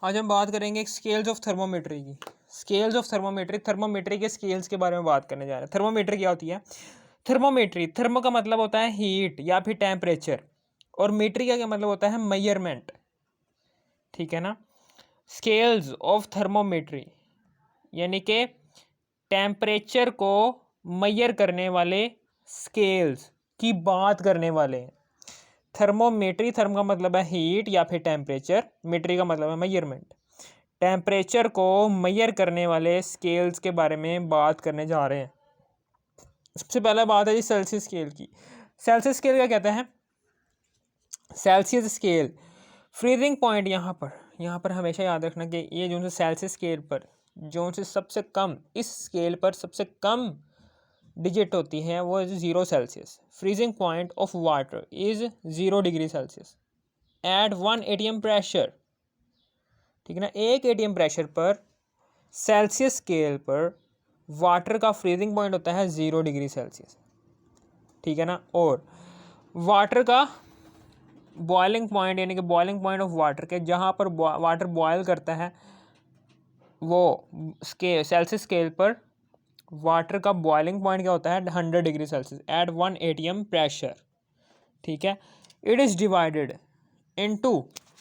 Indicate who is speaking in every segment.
Speaker 1: आज हम बात करेंगे स्केल्स ऑफ थर्मोमेट्री की। स्केल्स ऑफ थर्मोमेट्री, थर्मोमेट्री के स्केल्स के बारे में बात करने जा रहे हैं। थर्मोमेट्री क्या होती है? थर्मोमेट्री, थर्मो का मतलब होता है हीट या फिर टेम्परेचर, और मेट्री का क्या मतलब होता है? मेजरमेंट। ठीक है ना। स्केल्स ऑफ थर्मोमेट्री यानी कि टेम्परेचर को मेजर करने वाले स्केल्स की बात करने वाले हैं। थर्मोमेट्री, थर्म का मतलब है हीट या फिर टेम्परेचर, मेट्री का मतलब है मेजरमेंट। टेम्परेचर को मेजर करने वाले स्केल्स के बारे में बात करने जा रहे हैं। सबसे पहला बात है जी सेल्सियस स्केल की। सेल्सियस स्केल क्या कहते हैं? सेल्सियस स्केल फ्रीजिंग पॉइंट, यहाँ पर हमेशा याद रखना कि ये जो सेल्सियस स्केल पर जो से सबसे कम, इस स्केल पर सबसे कम डिजिट होती है वो 0 Celsius. Freezing point of water is 0 degree Celsius at 1 atm pressure. ठीक है ना। 1 atm प्रेशर पर सेल्सियस स्केल पर वाटर का फ्रीजिंग पॉइंट होता है 0 डिग्री सेल्सियस। ठीक है ना। और वाटर का बॉइलिंग पॉइंट यानी कि बॉइलिंग पॉइंट ऑफ वाटर के, जहाँ पर वाटर बॉयल करता है, वो सेल्सियस स्केल पर वाटर का बॉइलिंग पॉइंट क्या होता है? 100 degree Celsius at 1 atm pressure. ठीक है। It is divided into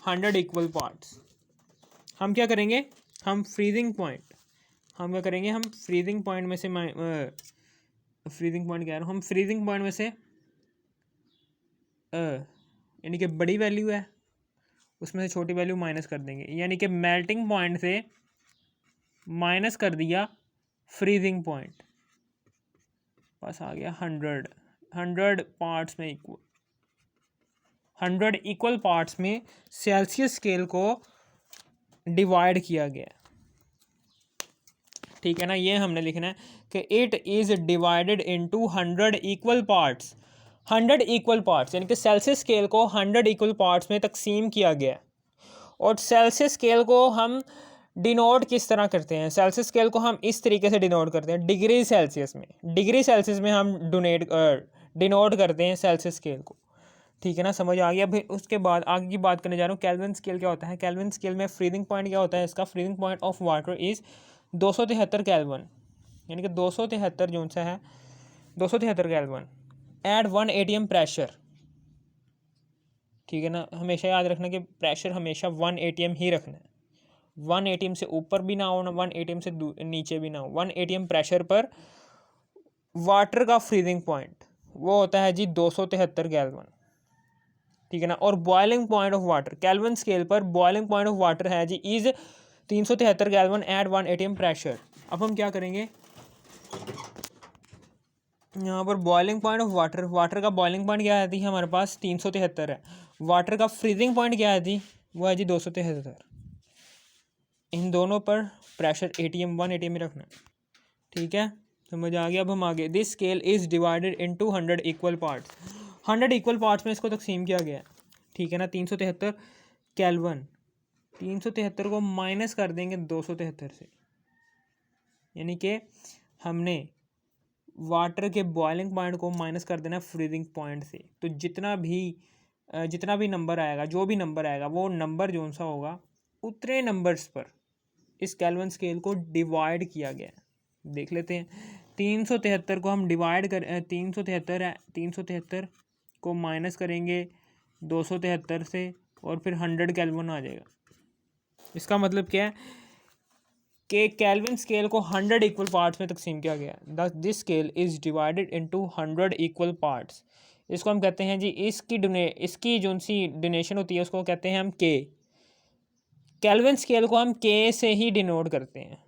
Speaker 1: 100 equal parts. हम क्या करेंगे? हम फ्रीजिंग पॉइंट में से फ्रीजिंग पॉइंट कह रहा हूँ, हम फ्रीजिंग पॉइंट में से यानी कि बड़ी वैल्यू है उसमें से छोटी वैल्यू माइनस कर देंगे, यानी कि मेल्टिंग पॉइंट से माइनस कर दिया फ्रीजिंग पॉइंट, बस आ गया 100 पार्ट्स में इक्वल। 100 इक्वल पार्ट्स में सेल्सियस स्केल को डिवाइड किया गया। ठीक है ना। ये हमने लिखना है कि it is divided into 100 equal parts. 100 equal parts यानी कि सेल्सियस स्केल को 100 इक्वल पार्ट्स में तकसीम किया गया। और सेल्सियस स्केल को हम डिनोट किस तरह करते हैं? सेल्सियस स्केल को हम इस तरीके से डिनोट करते हैं, डिग्री सेल्सियस में। डिग्री सेल्सियस में हम डिनोट करते हैं सेल्सियस स्केल को। ठीक है ना। समझ आ गया। फिर उसके बाद आगे की बात करने जा रहा हूँ, केल्विन स्केल क्या होता है? केल्विन स्केल में फ्रीजिंग पॉइंट क्या होता है इसका? Freezing point of water is 273 kelvin, यानी कि 273 जो सा है 273 केल्विन एट 1 atm प्रेशर। ठीक है ना। हमेशा याद रखना कि प्रेशर हमेशा 1 atm ही रखना है। 1 atm से ऊपर भी ना हो ना 1 atm से नीचे भी ना हो। 1 atm प्रेशर पर वाटर का फ्रीजिंग पॉइंट वो होता है जी 273 केल्विन। ठीक है ना। और boiling point of water kelvin scale पर बॉइलिंग पॉइंट ऑफ वाटर है जी is 373 kelvin at 1 atm pressure. अब हम क्या करेंगे? यहाँ पर बॉइलिंग पॉइंट ऑफ वाटर का बॉइलिंग पॉइंट क्या है थी हमारे पास? 373 है। वाटर का फ्रीजिंग पॉइंट क्या है थी? वो है जी 273। इन दोनों पर प्रेशर 1 atm में रखना है। ठीक है, समझ आ गया। अब हम आगे, this scale is divided into 100 equal parts. 100 equal parts में इसको तकसीम किया गया है। ठीक है ना। 373 केल्विन, 373 को माइनस कर देंगे 273 से, यानी कि हमने वाटर के बॉइलिंग पॉइंट को माइनस कर देना फ्रीजिंग पॉइंट से। तो जितना भी नंबर आएगा, जो भी नंबर आएगा, वो नंबर जो सा होगा उतने नंबर्स पर इस केल्विन स्केल को डिवाइड किया गया है। देख लेते हैं। 373 को हम डिवाइड कर 373 है, 373 को माइनस करेंगे 273 से और फिर 100 केल्विन आ जाएगा। इसका मतलब क्या है कि केल्विन स्केल को 100 इक्वल पार्ट्स में तकसीम किया गया। This scale is divided into 100 equal parts. इसको हम कहते हैं जी, इसकी जो सी डोनेशन होती है उसको कहते हैं हम के। केल्विन स्केल को हम के से ही डिनोट करते हैं।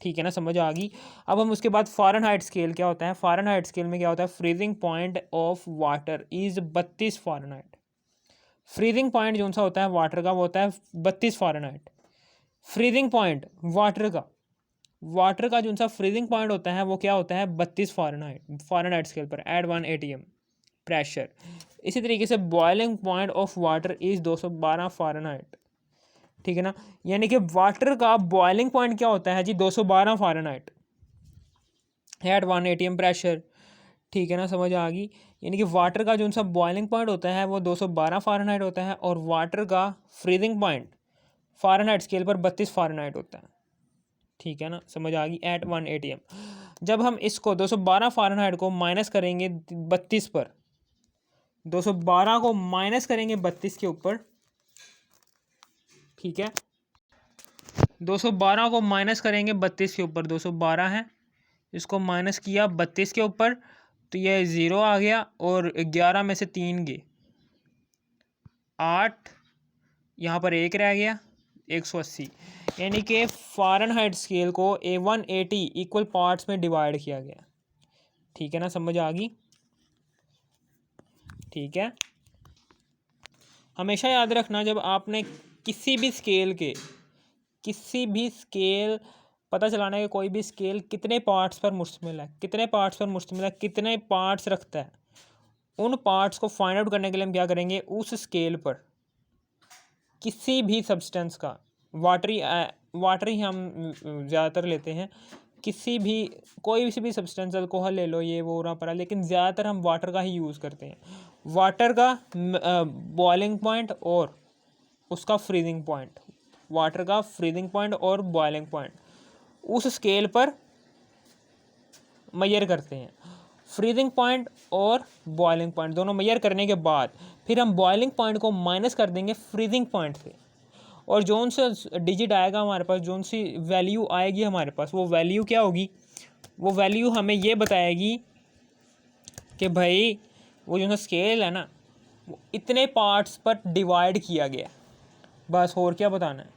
Speaker 1: ठीक है ना, समझ आ गई। अब हम उसके बाद फ़ारेनहाइट स्केल क्या होता है? फ़ारेनहाइट स्केल में क्या होता है? Freezing point of water is 32 Fahrenheit. Freezing point जो सा होता है वाटर का वो होता है 32 फ़ारेनहाइट। फ्रीजिंग पॉइंट वाटर का जो सा फ्रीजिंग पॉइंट होता है वो क्या होता है? 32 फ़ारेनहाइट स्केल पर एट 1 atm प्रेशर। इसी तरीके से boiling point of water is 212 Fahrenheit. ठीक है ना। यानी कि वाटर का बॉइलिंग पॉइंट क्या होता है जी? 212 फ़ारेनहाइट एट 1 atm प्रेशर। ठीक है ना, समझ आ गई। यानी कि वाटर का जो सा बॉइलिंग पॉइंट होता है वो 212 फ़ारेनहाइट होता है और वाटर का फ्रीजिंग पॉइंट फ़ारेनहाइट स्केल पर 32 फ़ारेनहाइट होता है, ठीक है ना, समझ आ गई। एट 1 ATM जब हम इसको 212 फ़ारेनहाइट को माइनस करेंगे 32 पर, 212 को माइनस करेंगे 32 के ऊपर, ठीक है, 212 को माइनस करेंगे 32 के ऊपर, 212 है, इसको माइनस किया 32 के ऊपर, तो ये 0 आ गया, और 11 में से 3 गए 8, यहाँ पर 1 रह गया, 180, यानी कि फ़ारेनहाइट स्केल को 180 इक्वल पार्ट्स में डिवाइड किया गया, ठीक है ना, समझ आ गई। ठीक है, हमेशा याद रखना जब आपने किसी भी स्केल पता चलाना है कि कोई भी स्केल कितने पार्ट्स पर मुश्तमिल है, कितने पार्ट्स रखता है, उन पार्ट्स को फाइंड आउट करने के लिए हम क्या करेंगे, उस स्केल पर किसी भी सब्सटेंस का, वाटर ही हम ज़्यादातर लेते हैं, कोई भी सब्सटेंस, अल्कोहल ले लो, ये वो पड़ा, लेकिन ज़्यादातर हम वाटर का ही यूज़ करते हैं। वाटर का बॉइलिंग पॉइंट और उसका फ्रीजिंग पॉइंट, वाटर का फ्रीजिंग पॉइंट और बॉइलिंग पॉइंट उस स्केल पर मेजर करते हैं। फ्रीजिंग पॉइंट और बॉइलिंग पॉइंट दोनों मेजर करने के बाद फिर हम बॉइलिंग पॉइंट को माइनस कर देंगे फ्रीजिंग पॉइंट से, और जोन सा डिजिट आएगा हमारे पास, जोन सी वैल्यू आएगी हमारे पास, वो वैल्यू क्या होगी, वो वैल्यू हमें ये बताएगी कि भाई वो जो स्केल है ना, वो इतने पार्ट्स पर डिवाइड किया गया, बस, और क्या बताना है,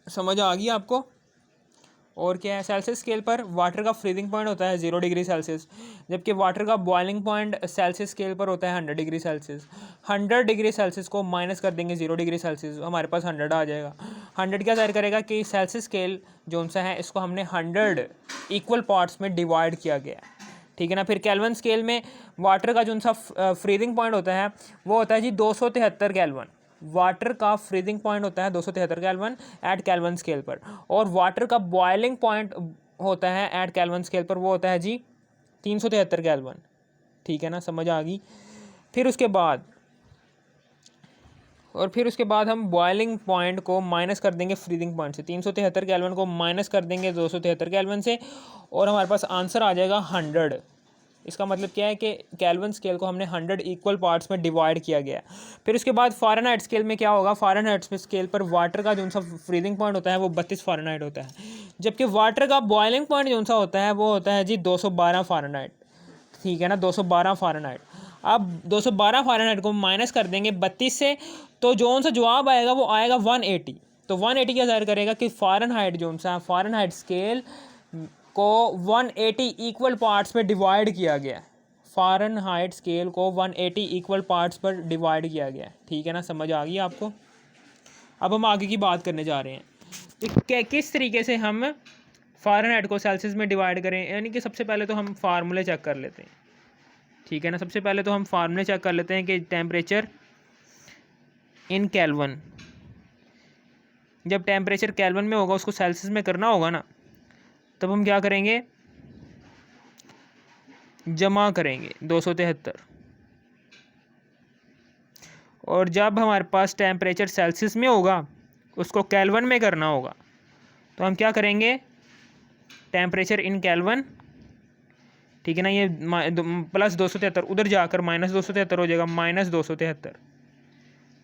Speaker 1: समझ आ गई आपको। और क्या है, सेल्सियस स्केल पर वाटर का फ्रीजिंग पॉइंट होता है 0 डिग्री सेल्सियस, जबकि वाटर का बॉइलिंग पॉइंट सेल्सियस स्केल पर होता है 100 डिग्री सेल्सियस। 100 डिग्री सेल्सियस को माइनस कर देंगे 0 डिग्री सेल्सियस, हमारे पास 100 आ जाएगा। 100 क्या जाहिर करेगा कि सेल्सियस स्केल जो सा है इसको हमने 100 इक्वल पार्ट्स में डिवाइड किया गया, ठीक है ना। फिर केल्विन स्केल में वाटर का जो सा फ्रीजिंग पॉइंट होता है वो होता है जी 273 केल्विन, वाटर का फ्रीजिंग पॉइंट होता है 273 केल्विन एट केल्विन स्केल पर, और वाटर का बॉइलिंग पॉइंट होता है एट केल्विन स्केल पर, वो होता है जी 373 केल्विन, ठीक है ना, समझ आ गई। फिर उसके बाद हम बॉइलिंग पॉइंट को माइनस कर देंगे फ्रीजिंग पॉइंट से, 373 केल्विन को माइनस कर देंगे 273 केल्विन से, और हमारे पास आंसर आ जाएगा 100। इसका मतलब क्या है कि केल्विन स्केल को हमने 100 इक्वल पार्ट्स में डिवाइड किया गया। फिर उसके बाद फ़ारेनहाइट स्केल में क्या होगा, फ़ारेनहाइट स्केल पर वाटर का जो सा फ्रीजिंग पॉइंट होता है वो 32 फ़ारेनहाइट होता है, जबकि वाटर का बॉइलिंग पॉइंट जो सा होता है वो होता है जी 212 फ़ारेनहाइट, ठीक है ना, 212 फ़ारेनहाइट। अब 212 फ़ारेनहाइट को माइनस कर देंगे 32 से, तो जो सा जवाब आएगा वो आएगा 180। तो 180 क्या जाहिर करेगा कि फ़ारेनहाइट जो सा फ़ारेनहाइट स्केल को 180 इक्वल पार्ट्स में डिवाइड किया गया, फ़ारेनहाइट स्केल को 180 इक्वल पार्ट्स पर डिवाइड किया गया, ठीक है ना, समझ आ गई आपको। अब हम आगे की बात करने जा रहे हैं कि किस तरीके से हम फ़ारेनहाइट को सेल्सियस में डिवाइड करें, यानी कि सबसे पहले तो हम फार्मूले चेक कर लेते हैं, ठीक है ना। सबसे पहले तो हम फार्मूले चेक कर लेते हैं कि टेम्परेचर इन केल्विन, जब टेम्परेचर केल्विन में होगा उसको सेल्सियस में करना होगा ना, तब हम क्या करेंगे, जमा करेंगे 273, और जब हमारे पास टेम्परेचर सेल्सियस में होगा उसको केल्विन में करना होगा, तो हम क्या करेंगे, टेम्परेचर इन केल्विन, ठीक है ना, ये प्लस 273 उधर जाकर माइनस 273 हो जाएगा, माइनस 273,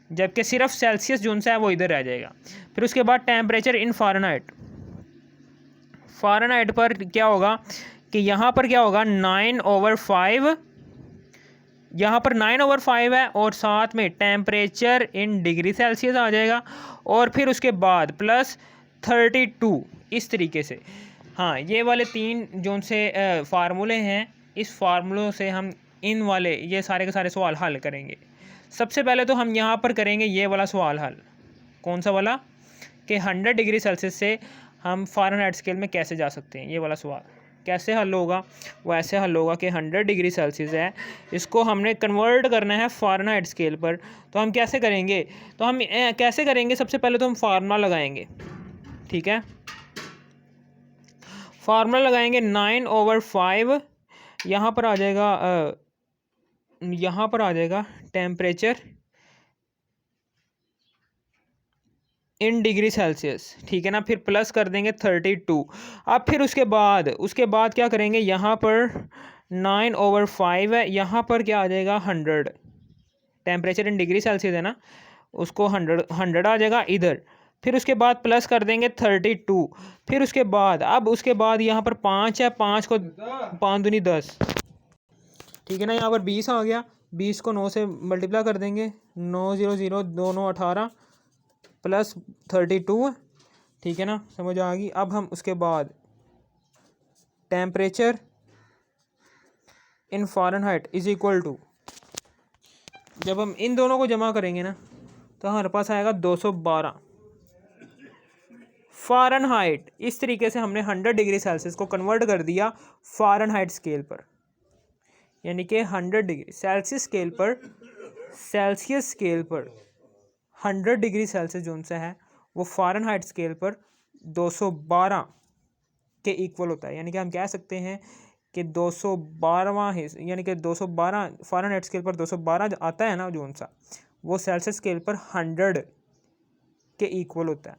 Speaker 1: जबकि सिर्फ सेल्सियस जो सा है वो इधर आ जाएगा। फिर उसके बाद टेम्परेचर इन फ़ारेनहाइट, फ़ारेनहाइट पर क्या होगा कि यहाँ पर क्या होगा 9/5, यहाँ पर 9/5 है, और साथ में टेम्परेचर इन डिग्री सेल्सियस आ जाएगा, और फिर उसके बाद प्लस 32, इस तरीके से। हाँ, ये वाले 3 जो से फार्मूले हैं, इस फार्मूलों से हम इन वाले ये सारे के सारे सवाल हल करेंगे। सबसे पहले तो हम यहाँ पर करेंगे ये वाला सवाल हल, कौन सा वाला, कि 100 डिग्री सेल्सियस से हम फ़ारेनहाइट स्केल में कैसे जा सकते हैं, ये वाला सवाल कैसे हल होगा। वो ऐसे हल होगा कि 100 डिग्री सेल्सियस है, इसको हमने कन्वर्ट करना है फ़ारेनहाइट स्केल पर, तो हम कैसे करेंगे, सबसे पहले तो हम फार्मूला लगाएंगे, ठीक है, फार्मूला लगाएंगे 9/5, यहाँ पर आ जाएगा टेम्परेचर इन डिग्री सेल्सियस, ठीक है ना। फिर प्लस कर देंगे 32। अब फिर उसके बाद क्या करेंगे, यहाँ पर 9/5 है, यहाँ पर क्या आ जाएगा 100। टेम्परेचर इन डिग्री सेल्सियस है ना, उसको 100 आ जाएगा इधर। फिर उसके बाद प्लस कर देंगे 32। फिर उसके बाद यहाँ पर 5 है, 5 को 5 दूनी 10, ठीक है ना। यहाँ पर 20 आ गया, 20 को 9 से मल्टीप्लाई कर देंगे, 9 0 0 2 9 18 प्लस 32, ठीक है ना, समझ आ गई। अब हम उसके बाद temperature in Fahrenheit is equal to, जब हम इन दोनों को जमा करेंगे ना तो हमारे पास आएगा 212 फ़ारेनहाइट। इस तरीके से हमने 100 डिग्री सेल्सियस को कन्वर्ट कर दिया फ़ारेनहाइट स्केल पर, यानी कि 100 डिग्री सेल्सियस स्केल पर 100 डिग्री सेल्सियस जो सा है वो फ़ारेनहाइट स्केल पर 212 के इक्वल होता है। यानी कि हम कह सकते हैं कि 212वां यानी कि 212 फ़ारेनहाइट स्केल पर 212 आता है ना जो सा, वो सेल्सियस स्केल पर 100 के इक्वल होता है।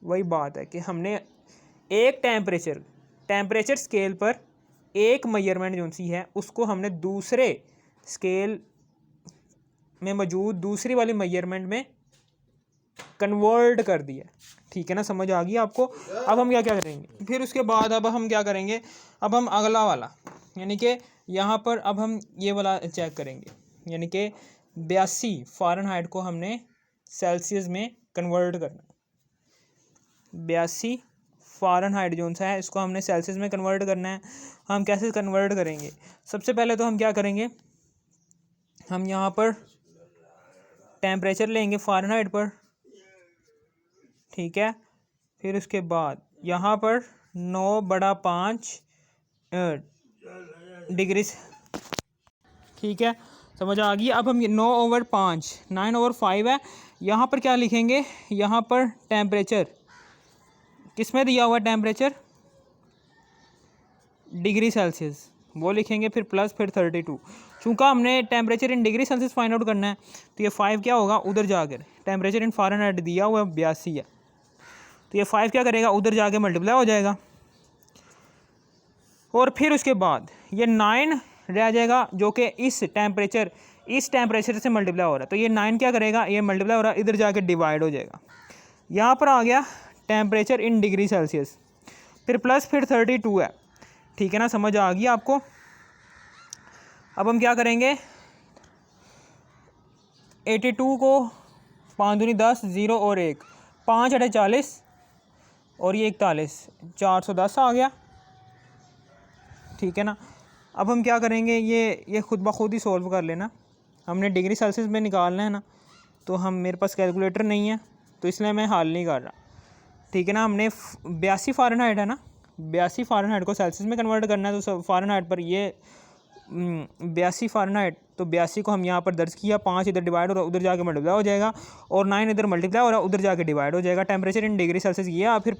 Speaker 1: वही बात है कि हमने एक टेम्परेचर स्केल पर एक मेजरमेंट जो सी है उसको हमने दूसरे स्केल में मौजूद दूसरी वाली मेजरमेंट में कन्वर्ट कर दिया, ठीक है ना, समझ आ गई आपको। अब हम क्या करेंगे, फिर उसके बाद अब हम क्या करेंगे, अब हम अगला वाला यानी कि यहाँ पर अब हम ये वाला चेक करेंगे, यानी कि 82 फ़ारेनहाइट को हमने सेल्सियस में कन्वर्ट करना। 82 फ़ारेनहाइट जो सा है इसको हमने सेल्सियस में कन्वर्ट करना है। हम कैसे कन्वर्ट करेंगे, सबसे पहले तो हम क्या करेंगे, हम यहाँ पर टेम्परेचर लेंगे फ़ारेनहाइट पर, ठीक है। फिर उसके बाद यहाँ पर 9/5 डिग्री, ठीक है, समझ आ गई। अब हम 9/5 9/5 है, यहाँ पर क्या लिखेंगे, यहाँ पर टेम्परेचर किस में दिया हुआ टेम्परेचर डिग्री सेल्सियस, वो लिखेंगे, फिर प्लस फिर 32। चूँकि हमने temperature in degree Celsius find out करना है तो ये 5 क्या होगा उधर जाकर, टेम्परेचर इन फ़ारेनहाइट दिया हुआ 82 है तो ये 5 क्या करेगा उधर जाके मल्टीप्लाई हो जाएगा। और फिर उसके बाद ये 9 रह जाएगा जो कि इस टेम्परेचर से मल्टीप्लाई हो रहा है, तो ये 9 क्या करेगा, ये मल्टीप्लाई हो रहा है इधर जाके डिवाइड हो जाएगा। यहाँ पर आ गया टेम्परेचर इन डिग्री सेल्सियस, फिर प्लस फिर 32 है, ठीक है ना, समझ आ गई आपको। अब हम क्या करेंगे, 82 को 5 दूनी 10 0 और 1 5 8 40 और ये 41 410 आ गया, ठीक है ना। अब हम क्या करेंगे, ये खुद ब खुद ही सॉल्व कर लेना, हमने डिग्री सेल्सियस में निकालना है ना, तो हम मेरे पास कैलकुलेटर नहीं है तो इसलिए मैं हल नहीं कर रहा, ठीक है ना। हमने 82 फ़ारेनहाइट है ना, 82 फ़ारेनहाइट को सेल्सियस में कन्वर्ट करना है, तो फ़ारेनहाइट पर ये 82 फ़ारेनहाइट, तो 82 को हम यहाँ पर दर्ज किया, 5 इधर डिवाइड हो रहा है उधर जाके मल्टीप्लाई हो जाएगा, और 9 इधर मल्टीप्लाई हो रहा है उधर जाके डिवाइड हो जाएगा। टेम्परेचर इन डिग्री सेल्सियस ये है, फिर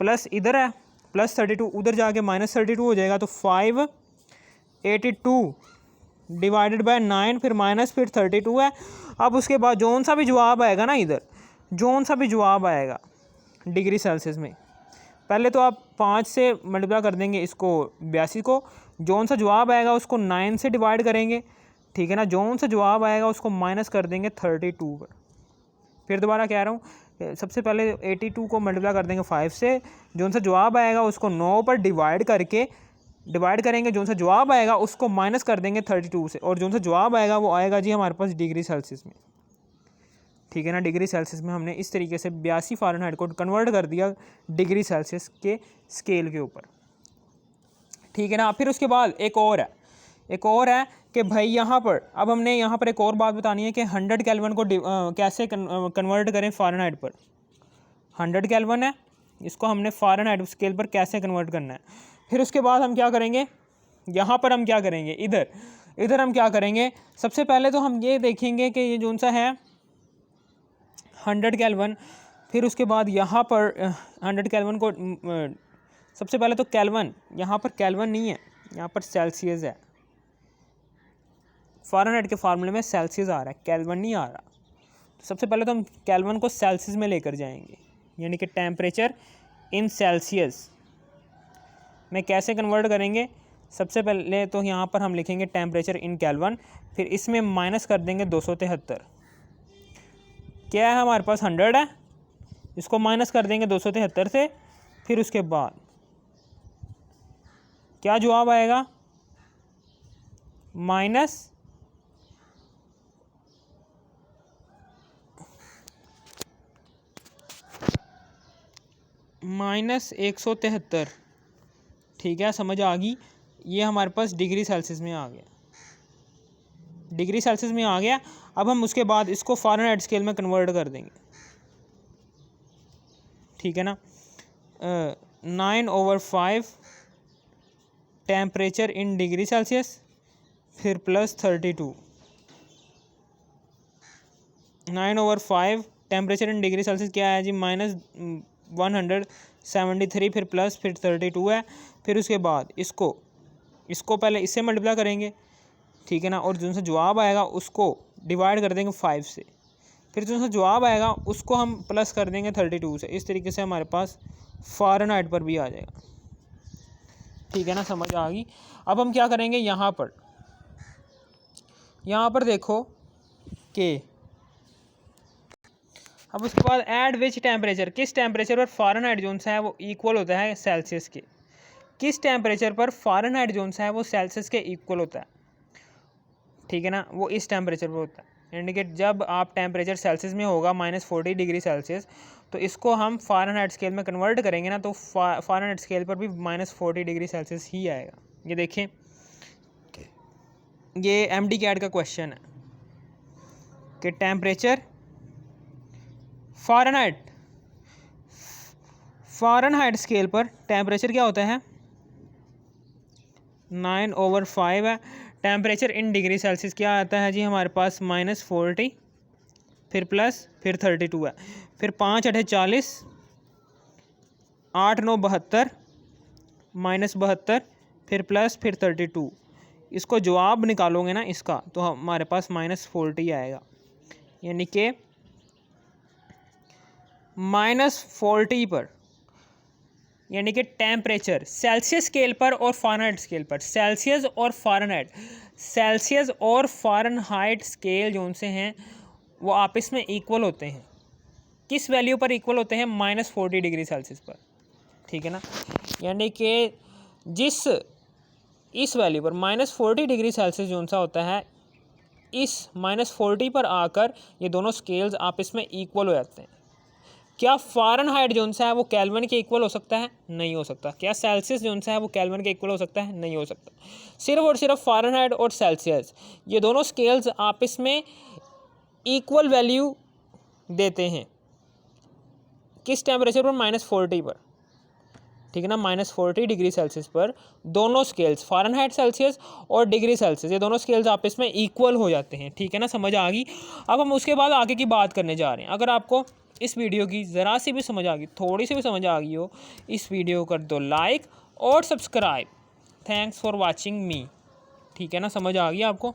Speaker 1: प्लस इधर है प्लस 32 उधर जाके माइनस 32 हो जाएगा, तो 582 डिवाइडेड बाय 9 फिर माइनस फिर 32 है। अब उसके बाद जोन सा भी जवाब आएगा ना, इधर जोन सा भी जवाब आएगा डिग्री सेल्सियस में, पहले तो आप 5 से मल्टीप्लाई कर देंगे इसको 82 को, जोन सा जवाब आएगा उसको 9 से डिवाइड करेंगे, ठीक है ना, जोन सा जवाब आएगा उसको माइनस कर देंगे 32 पर। फिर दोबारा कह रहा हूँ, सबसे पहले 82 को मल्टीप्लाई कर देंगे 5 से, जोन सा जवाब आएगा उसको 9 पर डिवाइड करेंगे, जोन सा जवाब आएगा उसको माइनस कर देंगे 32 से, और जोन सा जवाब आएगा वो आएगा जी हमारे पास डिग्री सेल्सियस में, ठीक है ना। डिग्री सेल्सियस में हमने इस तरीके से 82 फ़ारेनहाइट को कन्वर्ट कर दिया डिग्री सेल्सियस के स्केल के ऊपर, ठीक है ना। फिर उसके बाद एक और है कि भाई यहाँ पर अब हमने यहाँ पर एक और बात बतानी है कि 100 केल्विन को कैसे कन्वर्ट करें फ़ारेनहाइट पर। 100 केल्विन है, इसको हमने फ़ारेनहाइट स्केल पर कैसे कन्वर्ट करना है। फिर उसके बाद हम क्या करेंगे, यहाँ पर हम क्या करेंगे, इधर हम क्या करेंगे, सबसे पहले तो हम ये देखेंगे कि ये जोन सा है 100 केल्विन, फिर उसके बाद यहाँ पर 100 केल्विन को सबसे पहले तो केल्विन, यहाँ पर केल्विन नहीं है, यहाँ पर सेल्सियस है, फ़ारेनहाइट के फार्मूले में सेल्सियस आ रहा है, केल्विन नहीं आ रहा। सबसे पहले तो हम केल्विन को सेल्सियस में लेकर जाएंगे, यानी कि टेम्परेचर इन सेल्सियस में कैसे कन्वर्ट करेंगे। सबसे पहले तो यहाँ पर हम लिखेंगे टेम्परेचर इन केल्विन, फिर इसमें माइनस कर देंगे 273। क्या है हमारे पास 100 है, इसको माइनस कर देंगे 273 से, फिर उसके बाद क्या जवाब आएगा, -173। ठीक है, समझ आ गई। ये हमारे पास डिग्री सेल्सियस में आ गया, डिग्री सेल्सियस में आ गया। अब हम उसके बाद इसको फ़ारेनहाइट स्केल में कन्वर्ट कर देंगे, ठीक है ना। 9/5 टेम्परेचर इन डिग्री सेल्सियस, फिर plus 32। 9/5 temperature in degree Celsius क्या है जी, -173, फिर प्लस, फिर 32 है। फिर उसके बाद इसको पहले इससे मल्टीप्लाई करेंगे, ठीक है ना, और जिनसे जवाब आएगा उसको डिवाइड कर देंगे 5 से, फिर जिनसे जवाब आएगा उसको हम प्लस कर देंगे 32 से। इस तरीके से हमारे पास फ़ारेनहाइट पर भी आ जाएगा, ठीक है ना, समझ आ गई। अब हम क्या करेंगे, यहाँ पर देखो कि अब उसके बाद ऐड विच टेम्परेचर, किस टेम्परेचर पर फ़ारेनहाइट जोन सा है वो इक्वल होता है सेल्सियस के, किस टेम्परेचर पर फ़ारेनहाइट जोन सा है वो सेल्सियस के इक्वल होता है, ठीक है ना, वो इस टेम्परेचर पर होता है। इंडिकेट जब आप टेम्परेचर सेल्सियस में होगा -40 डिग्री सेल्सियस, तो इसको हम फ़ारेनहाइट स्केल में कन्वर्ट करेंगे ना, तो फ़ारेनहाइट स्केल पर भी -40 डिग्री सेल्सियस ही आएगा। ये देखें, ये MD कैट का क्वेश्चन है कि टेम्परेचर फ़ारेनहाइट स्केल पर टेम्परेचर क्या होता है, 9/5 है। टेम्परेचर इन डिग्री सेल्सियस क्या आता है जी हमारे पास, -40, फिर प्लस, फिर 32 है, फिर 5 8 40, 8 9 72, -72, फिर प्लस, फिर 32। इसको जवाब निकालोगे ना इसका, तो हमारे पास -40 आएगा, यानी कि -40 पर, यानी कि टेम्परेचर सेल्सियस स्केल पर और फ़ारेनहाइट स्केल पर, सेल्सियस और फ़ारेनहाइट स्केल जो उनसे हैं वो आपस में इक्वल होते हैं। किस वैल्यू पर इक्वल होते हैं, -40 डिग्री सेल्सियस पर, ठीक है ना। यानी कि इस वैल्यू पर -40 डिग्री सेल्सियस जो सा होता है, इस -40 पर आकर ये दोनों स्केल्स आपस में इक्वल हो जाते हैं। क्या फ़ारेनहाइट जो सा है वो केल्विन के इक्वल हो सकता है, नहीं हो सकता। क्या सेल्सियस जो सा है वो केल्विन के इक्वल हो सकता है, नहीं हो सकता। सिर्फ और सिर्फ फ़ारेनहाइट और सेल्सियस ये दोनों स्केल्स आपस में इक्वल वैल्यू देते हैं, किस टेम्परेचर पर, -40 पर, ठीक है ना, -40 डिग्री सेल्सियस पर दोनों स्केल्स फ़ारेनहाइट सेल्सियस और डिग्री सेल्सियस ये दोनों स्केल्स आपस में इक्वल हो जाते हैं, ठीक है ना, समझ आ गई। अब हम उसके बाद आगे की बात करने जा रहे हैं। अगर आपको इस वीडियो की ज़रा सी भी समझ आ गई, थोड़ी सी भी समझ आ गई हो, इस वीडियो को कर दो लाइक और सब्सक्राइब। थैंक्स फॉर वॉचिंग मी, ठीक है ना, समझ आ गई आपको।